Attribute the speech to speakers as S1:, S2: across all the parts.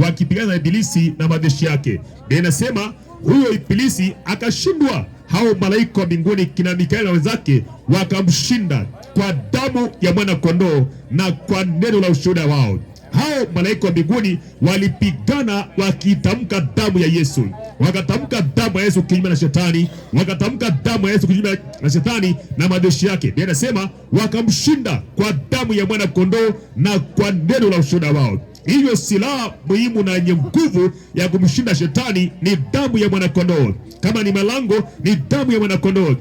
S1: wakipigana na Ibilisi na majeshi yake. Biblia inasema huyo Ibilisi akashindwa, hao malaika wa mbinguni kina Mikaeli na wenzake wakamshinda kwa damu ya mwana kondoo na kwa neno la ushuhuda wao. Hao malaika wa mbinguni walipigana wakitamka damu ya Yesu. Wakatamka damu ya Yesu kinyume na shetani, wakatamka damu ya Yesu kinyume na shetani na majeshi yake. Biblia inasema wakamshinda kwa damu ya mwana kondoo na kwa neno la ushuhuda wao. Hivyo silaha muhimu na yenye nguvu ya kumshinda shetani ni damu ya mwana kondoo. Kama ni malango, ni damu ya mwana kondoo.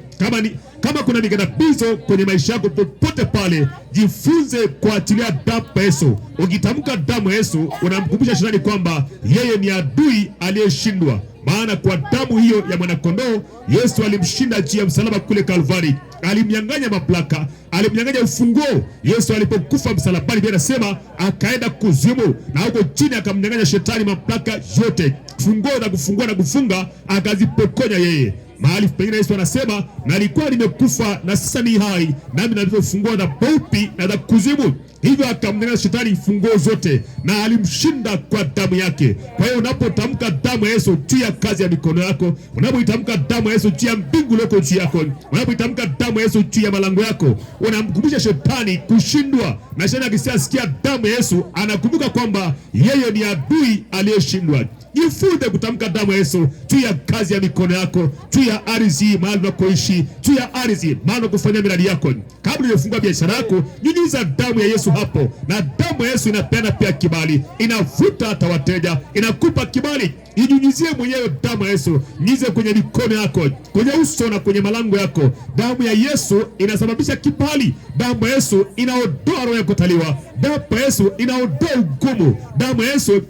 S1: Kama kuna miganabizo kwenye maisha yako popote pale, jifunze kuachilia damu ya Yesu. Ukitamka damu ya Yesu, unamkumbusha shetani kwamba yeye ni adui aliyeshindwa. Maana kwa damu hiyo ya mwana kondoo, Yesu alimshinda juu ya msalaba kule Kalvari. Alimnyang'anya mamlaka, alimnyang'anya ufunguo. Yesu alipokufa msalabani, Biblia inasema akaenda kuzimu, na huko chini akamnyang'anya shetani mamlaka yote. Funguo za kufungua na kufunga akazipokonya yeye. Mahali pengine Yesu anasema, na alikuwa nimekufa na sasa ni hai, nami nalizo funguo za mauti na za kuzimu. Hivyo akamnyang'anya shetani funguo zote na alimshinda kwa damu yake. Kwa hiyo unapotamka damu ya Yesu juu ya kazi ya mikono yako, unapoitamka damu ya Yesu juu ya mbingu loko juu yako, unapoitamka damu ya Yesu juu ya malango yako, unamkumbusha shetani kushindwa. Na shetani akisikia damu ya Yesu anakumbuka kwamba yeye ni adui aliyeshindwa. Jifunze kutamka damu ya Yesu juu ya kazi ya mikono yako, juu ya ardhi mahali unakoishi, juu ya ardhi mahali unakofanya miradi yako. Kabla hujafungua biashara yako, nyunyiza damu ya Yesu hapo. Na damu ya Yesu inapeana pia kibali, inavuta hata wateja, inakupa kibali. Inyunyizie mwenyewe damu ya Yesu, nyunyize kwenye mikono yako, kwenye uso na kwenye malango yako. Damu ya Yesu inasababisha kibali. Damu ya Yesu inaondoa roho ya kutaliwa. Damu ya Yesu inaondoa ugumu. Damu ya Yesu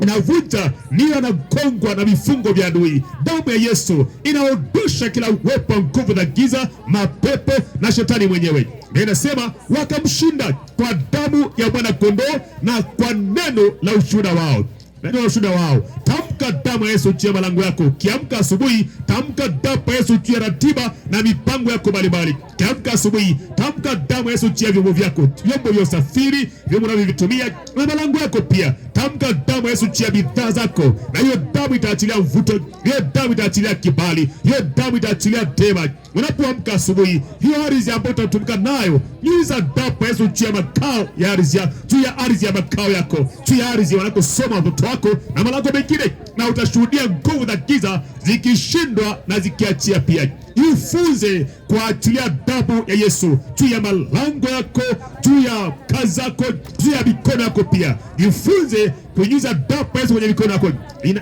S1: inavunja nia na kongwa na vifungo vya adui. Damu ya Yesu inaondosha kila uwepo wa nguvu za giza, mapepo na shetani mwenyewe. Na inasema wakamshinda kwa damu ya mwana kondoo na kwa neno la ushuhuda wao. Neno la ushuhuda wao. Tamka damu ya Yesu juu ya malango yako. Kiamka asubuhi, tamka damu ya Yesu juu ya ratiba na mipango yako mbalimbali. Kiamka asubuhi, tamka damu ya Yesu juu ya vyombo vyako, vyombo vya usafiri, vyombo unavyovitumia na malango yako pia. Tamka damu ya Yesu juu ya bidhaa zako, na hiyo damu itaachilia mvuto, hiyo damu itaachilia kibali, hiyo damu itaachilia tema. Unapoamka asubuhi, hiyo ardhi ambayo utatumika nayo, nyunyiza damu ya Yesu juu ya makao ya ardhi, juu ya ardhi ya makao yako, juu ya ardhi wanakosoma watoto wako na malango mengine, na utashuhudia nguvu za giza zikishindwa na zikiachia pia. Jifunze kuachilia damu ya Yesu juu ya malango yako, juu ya kazi zako, juu ya mikono yako pia. Jifunze kunyunyiza damu ya Yesu kwenye mikono yako.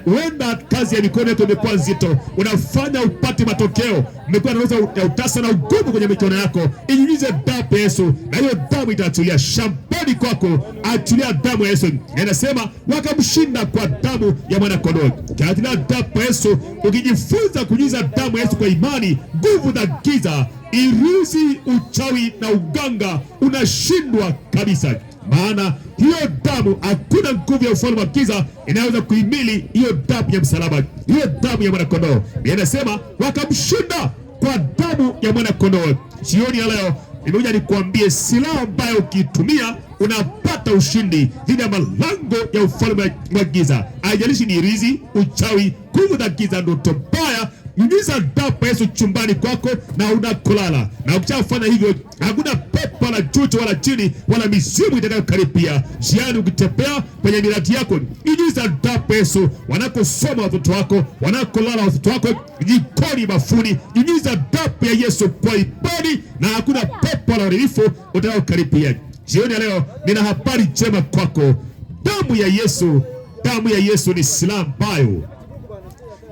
S1: Huenda kazi ya mikono yako imekuwa nzito, unafanya upate matokeo, umekuwa na roho ya utasa na ugumu kwenye mikono yako. Inyunyize damu ya Yesu, na hiyo damu itaachilia shambani kwako. Achilia damu ya Yesu. Inasema wakamshinda kwa damu ya mwana kondoo. Achilia damu ya Yesu. Ukijifunza kunyunyiza damu ya Yesu kwa imani, nguvu za giza, irizi, uchawi na uganga unashindwa kabisa. Maana hiyo damu, hakuna nguvu ya ufalme wa giza inaweza kuhimili hiyo damu ya msalaba, hiyo damu ya mwana kondoo. Inasema wakamshinda kwa damu ya mwana kondoo. Jioni ya leo nimekuja nikuambie silaha ambayo ukitumia unapata ushindi dhidi ya malango ya ufalme wa giza. Haijalishi ni rizi, uchawi, nguvu za giza, ndoto mbaya. Nyunyiza damu ya Yesu chumbani kwako na unakolala. Na ukishafanya hivyo, hakuna pepo wala chucho wala chini wala mizimu itakayokaribia. Jiani ukitembea kwenye miradi yako, nyunyiza damu ya Yesu. Wanakosoma watoto wako, wanakolala watoto wako, jikoni, bafuni, nyunyiza damu ya Yesu kwa imani, na hakuna pepo wala uharibifu utakayokaribia. Jioni ya leo nina habari njema kwako. Damu ya Yesu, damu ya Yesu ni silaha ambayo,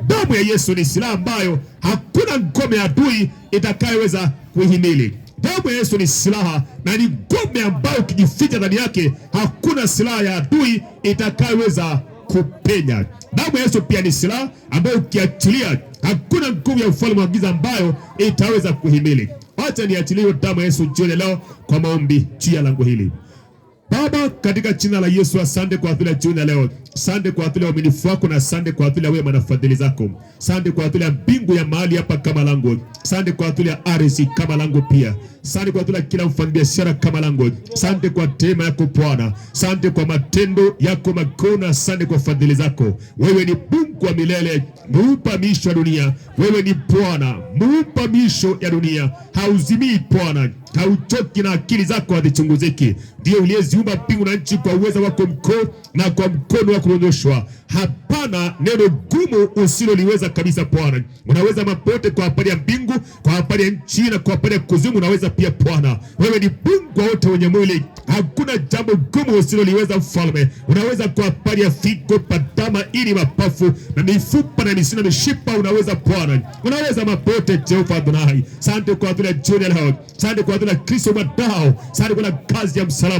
S1: damu ya Yesu ni silaha ambayo hakuna ngome ya adui itakayoweza kuihimili. Damu ya Yesu ni silaha na ni ngome ambayo ukijificha ndani yake, hakuna silaha ya adui itakayoweza kupenya. Damu ya Yesu pia ni silaha ambayo ukiachilia, hakuna nguvu ya ufalme wa giza ambayo itaweza kuhimili. Acha niachilie damu ya Yesu jioni leo kwa maombi juu ya lango hili. Baba, katika jina la Yesu, asante kwa ajili ya jioni ya leo. Asante kwa ajili ya uaminifu wako na asante kwa ajili ya wema na fadhili zako. Asante kwa ajili ya mbingu ya mahali hapa kama lango. Asante kwa ajili ya ardhi kama lango pia. Asante kwa ajili ya kila mfanyabiashara kama lango. Asante kwa neema yako Bwana. Asante kwa matendo yako makuu na asante kwa fadhili zako. Wewe ni Mungu wa milele, muumba miisho ya dunia. Wewe ni Bwana, muumba miisho ya dunia. Hauzimii Bwana, hauchoki na akili zako hazichunguziki. Ndiye uliyeziumba mbingu na nchi kwa uweza wako mkuu na kwa mkono wako ulionyoshwa. Hapana neno gumu usiloliweza kabisa Bwana. Unaweza mapote kwa habari ya mbingu, kwa habari ya nchi na kwa habari ya kuzimu unaweza pia Bwana. Wewe ni Mungu wa wote wenye mwili. Hakuna jambo gumu usiloliweza Mfalme. Unaweza kwa habari ya figo, padama, ini, mapafu na mifupa na misuli na mishipa unaweza Bwana. Unaweza mapote Jehova Adonai. Asante kwa ajili ya jioni ya leo. Asante kwa ajili ya Kristo mwanao. Asante kwa kazi ya msalaba